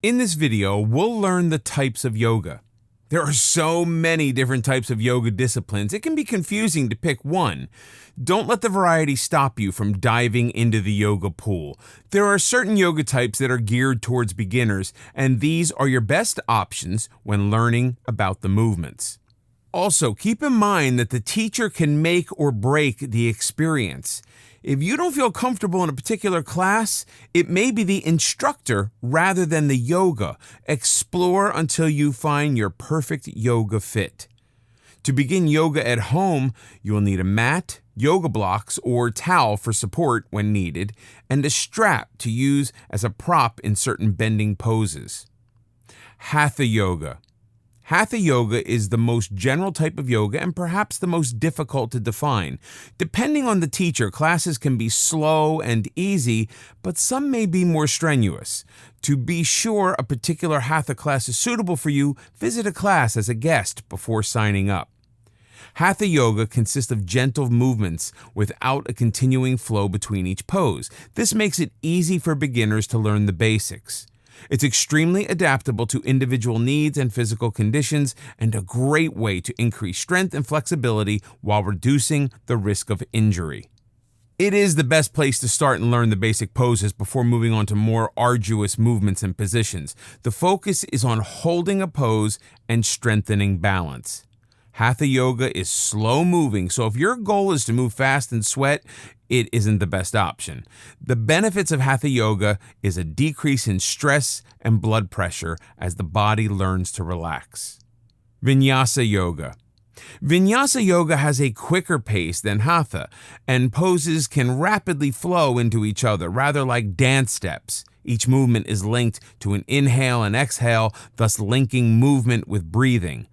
In this video, we'll learn the types of yoga. There are so many different types of yoga disciplines, it can be confusing to pick one. Don't let the variety stop you from diving into the yoga pool. There are certain yoga types that are geared towards beginners, and these are your best options when learning about the movements. Also, keep in mind that the teacher can make or break the experience. If you don't feel comfortable in a particular class, it may be the instructor rather than the yoga. Explore until you find your perfect yoga fit. To begin yoga at home, you will need a mat, yoga blocks, or towel for support when needed, and a strap to use as a prop in certain bending poses. Hatha Yoga. Hatha Yoga is the most general type of yoga and perhaps the most difficult to define. Depending on the teacher, classes can be slow and easy, but some may be more strenuous. To be sure a particular Hatha class is suitable for you, visit a class as a guest before signing up. Hatha Yoga consists of gentle movements without a continuing flow between each pose. This makes it easy for beginners to learn the basics. It's extremely adaptable to individual needs and physical conditions, and a great way to increase strength and flexibility while reducing the risk of injury. It is the best place to start and learn the basic poses before moving on to more arduous movements and positions. The focus is on holding a pose and strengthening balance. Hatha Yoga is slow moving, so if your goal is to move fast and sweat, it isn't the best option. The benefits of Hatha Yoga is a decrease in stress and blood pressure as the body learns to relax. Vinyasa Yoga. Vinyasa Yoga has a quicker pace than Hatha, and poses can rapidly flow into each other, rather like dance steps. Each movement is linked to an inhale and exhale, thus linking movement with breathing.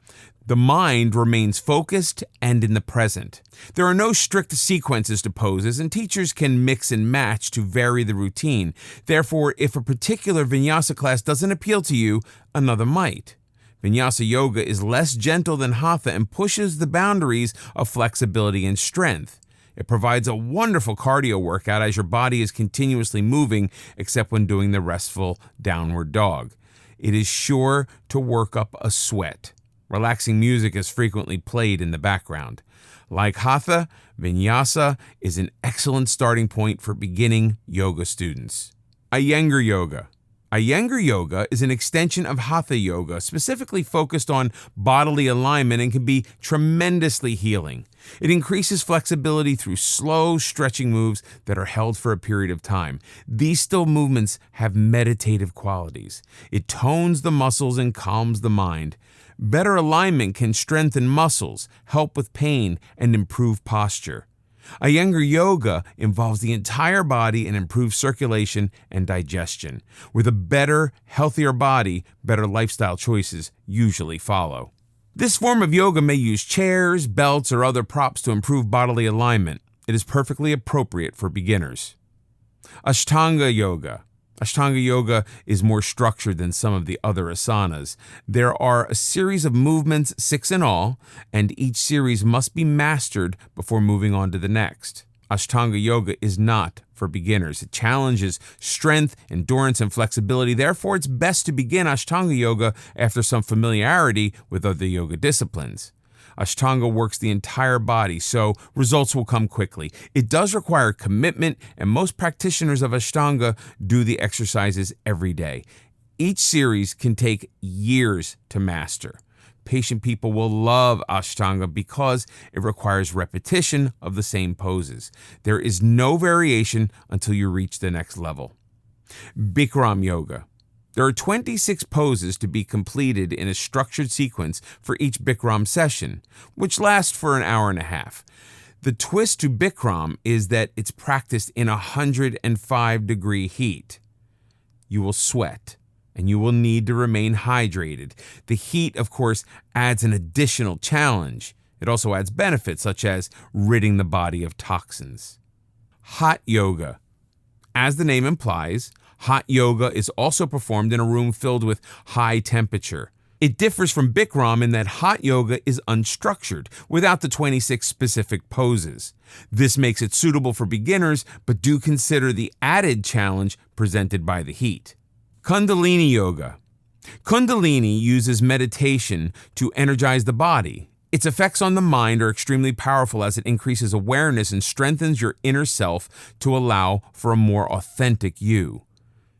The mind remains focused and in the present. There are no strict sequences to poses, and teachers can mix and match to vary the routine. Therefore, if a particular Vinyasa class doesn't appeal to you, another might. Vinyasa Yoga is less gentle than Hatha and pushes the boundaries of flexibility and strength. It provides a wonderful cardio workout as your body is continuously moving, except when doing the restful downward dog. It is sure to work up a sweat. Relaxing music is frequently played in the background. Like Hatha, Vinyasa is an excellent starting point for beginning yoga students. Ashtanga Yoga. Ashtanga Yoga is an extension of Hatha Yoga, specifically focused on bodily alignment, and can be tremendously healing. It increases flexibility through slow stretching moves that are held for a period of time. These still movements have meditative qualities. It tones the muscles and calms the mind. Better alignment can strengthen muscles, help with pain, and improve posture. Ashtanga Yoga involves the entire body and improves circulation and digestion. With a better, healthier body, better lifestyle choices usually follow. This form of yoga may use chairs, belts, or other props to improve bodily alignment. It is perfectly appropriate for beginners. Ashtanga Yoga. Ashtanga Yoga is more structured than some of the other asanas. There are a series of movements, 6 in all, and each series must be mastered before moving on to the next. Ashtanga Yoga is not for beginners. It challenges strength, endurance, and flexibility. Therefore, it's best to begin Ashtanga Yoga after some familiarity with other yoga disciplines. Ashtanga works the entire body, so results will come quickly. It does require commitment, and most practitioners of Ashtanga do the exercises every day. Each series can take years to master. Patient people will love Ashtanga because it requires repetition of the same poses. There is no variation until you reach the next level. Bikram Yoga. There are 26 poses to be completed in a structured sequence for each Bikram session, which lasts for an hour and a half. The twist to Bikram is that it's practiced in 105-degree heat. You will sweat, and you will need to remain hydrated. The heat, of course, adds an additional challenge. It also adds benefits, such as ridding the body of toxins. Hatha Yoga. As the name implies, Hatha Yoga is also performed in a room filled with high temperature. It differs from Bikram in that Hatha Yoga is unstructured, without the 26 specific poses. This makes it suitable for beginners, but do consider the added challenge presented by the heat. Kundalini Yoga. Kundalini uses meditation to energize the body. Its effects on the mind are extremely powerful as it increases awareness and strengthens your inner self to allow for a more authentic you.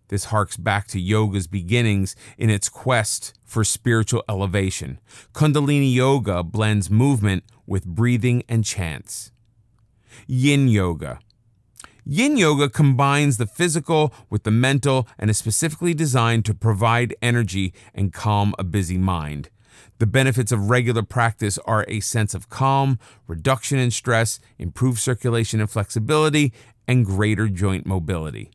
This harks back to yoga's beginnings in its quest for spiritual elevation. Kundalini Yoga blends movement with breathing and chants. Yin Yoga. Yin Yoga combines the physical with the mental and is specifically designed to provide energy and calm a busy mind. The benefits of regular practice are a sense of calm, reduction in stress, improved circulation and flexibility, and greater joint mobility.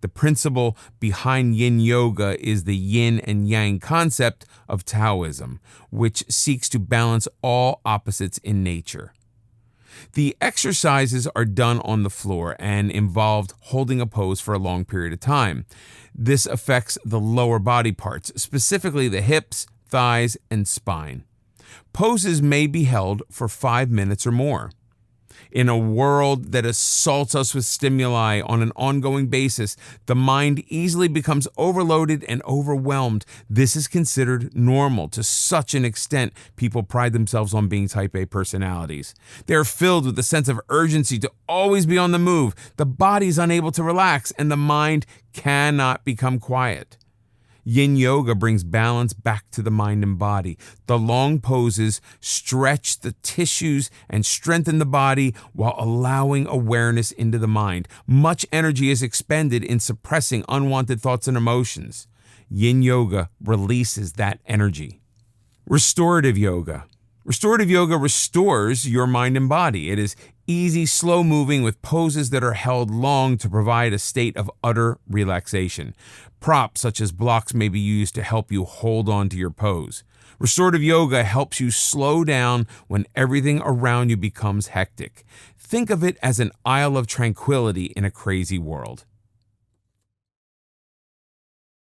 The principle behind Yin Yoga is the yin and yang concept of Taoism, which seeks to balance all opposites in nature. The exercises are done on the floor and involved holding a pose for a long period of time. This affects the lower body parts, specifically the hips, thighs, and spine. Poses may be held for 5 minutes or more. In a world that assaults us with stimuli on an ongoing basis, the mind easily becomes overloaded and overwhelmed. This is considered normal to such an extent people pride themselves on being type A personalities. They are filled with a sense of urgency to always be on the move. The body is unable to relax, and the mind cannot become quiet. Yin Yoga brings balance back to the mind and body. The long poses stretch the tissues and strengthen the body while allowing awareness into the mind. Much energy is expended in suppressing unwanted thoughts and emotions. Yin Yoga releases that energy. Restorative Yoga. Restorative Yoga restores your mind and body. It is easy, slow-moving with poses that are held long to provide a state of utter relaxation. Props such as blocks may be used to help you hold on to your pose. Restorative Yoga helps you slow down when everything around you becomes hectic. Think of it as an isle of tranquility in a crazy world.